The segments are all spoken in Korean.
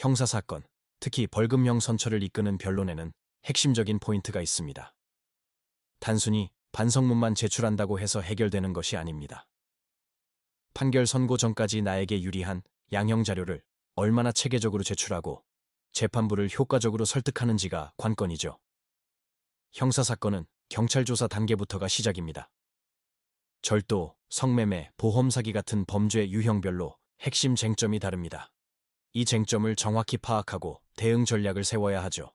형사사건, 특히 벌금형 선처를 이끄는 변론에는 핵심적인 포인트가 있습니다. 단순히 반성문만 제출한다고 해서 해결되는 것이 아닙니다. 판결 선고 전까지 나에게 유리한 양형 자료를 얼마나 체계적으로 제출하고 재판부를 효과적으로 설득하는지가 관건이죠. 형사사건은 경찰 조사 단계부터가 시작입니다. 절도, 성매매, 보험 사기 같은 범죄 유형별로 핵심 쟁점이 다릅니다. 이 쟁점을 정확히 파악하고 대응 전략을 세워야 하죠.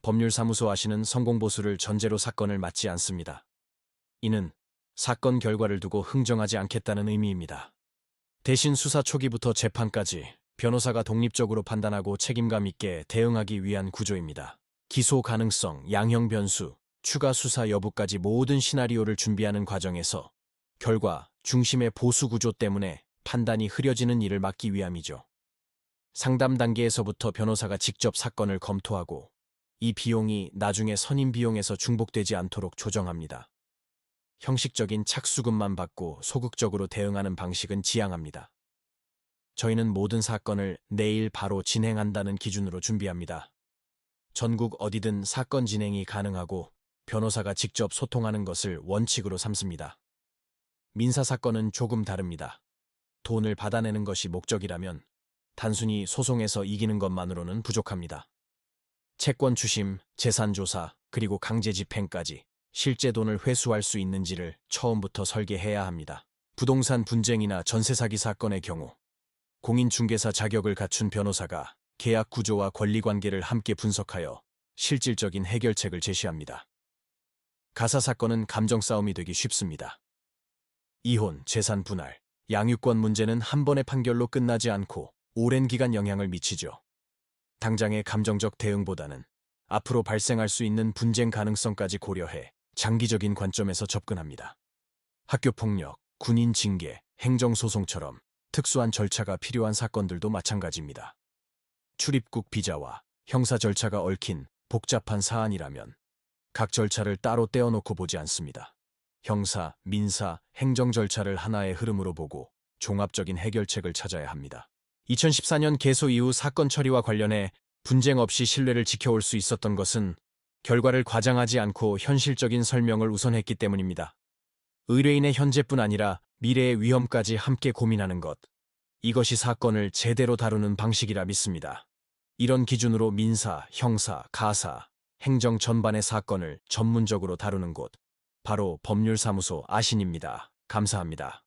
법률사무소 아시는 성공보수를 전제로 사건을 맡지 않습니다. 이는 사건 결과를 두고 흥정하지 않겠다는 의미입니다. 대신 수사 초기부터 재판까지 변호사가 독립적으로 판단하고 책임감 있게 대응하기 위한 구조입니다. 기소 가능성, 양형 변수, 추가 수사 여부까지 모든 시나리오를 준비하는 과정에서 결과, 중심의 보수 구조 때문에 판단이 흐려지는 일을 막기 위함이죠. 상담 단계에서부터 변호사가 직접 사건을 검토하고 이 비용이 나중에 선임 비용에서 중복되지 않도록 조정합니다. 형식적인 착수금만 받고 소극적으로 대응하는 방식은 지양합니다. 저희는 모든 사건을 내일 바로 진행한다는 기준으로 준비합니다. 전국 어디든 사건 진행이 가능하고 변호사가 직접 소통하는 것을 원칙으로 삼습니다. 민사사건은 조금 다릅니다. 돈을 받아내는 것이 목적이라면 단순히 소송에서 이기는 것만으로는 부족합니다. 채권 추심, 재산 조사, 그리고 강제 집행까지 실제 돈을 회수할 수 있는지를 처음부터 설계해야 합니다. 부동산 분쟁이나 전세 사기 사건의 경우 공인중개사 자격을 갖춘 변호사가 계약 구조와 권리관계를 함께 분석하여 실질적인 해결책을 제시합니다. 가사 사건은 감정 싸움이 되기 쉽습니다. 이혼, 재산 분할, 양육권 문제는 한 번의 판결로 끝나지 않고 오랜 기간 영향을 미치죠. 당장의 감정적 대응보다는 앞으로 발생할 수 있는 분쟁 가능성까지 고려해 장기적인 관점에서 접근합니다. 학교폭력, 군인 징계, 행정소송처럼 특수한 절차가 필요한 사건들도 마찬가지입니다. 출입국 비자와 형사 절차가 얽힌 복잡한 사안이라면 각 절차를 따로 떼어놓고 보지 않습니다. 형사, 민사, 행정 절차를 하나의 흐름으로 보고 종합적인 해결책을 찾아야 합니다. 2014년 개소 이후 사건 처리와 관련해 분쟁 없이 신뢰를 지켜올 수 있었던 것은 결과를 과장하지 않고 현실적인 설명을 우선했기 때문입니다. 의뢰인의 현재뿐 아니라 미래의 위험까지 함께 고민하는 것. 이것이 사건을 제대로 다루는 방식이라 믿습니다. 이런 기준으로 민사, 형사, 가사, 행정 전반의 사건을 전문적으로 다루는 곳. 바로 법률사무소 아신입니다. 감사합니다.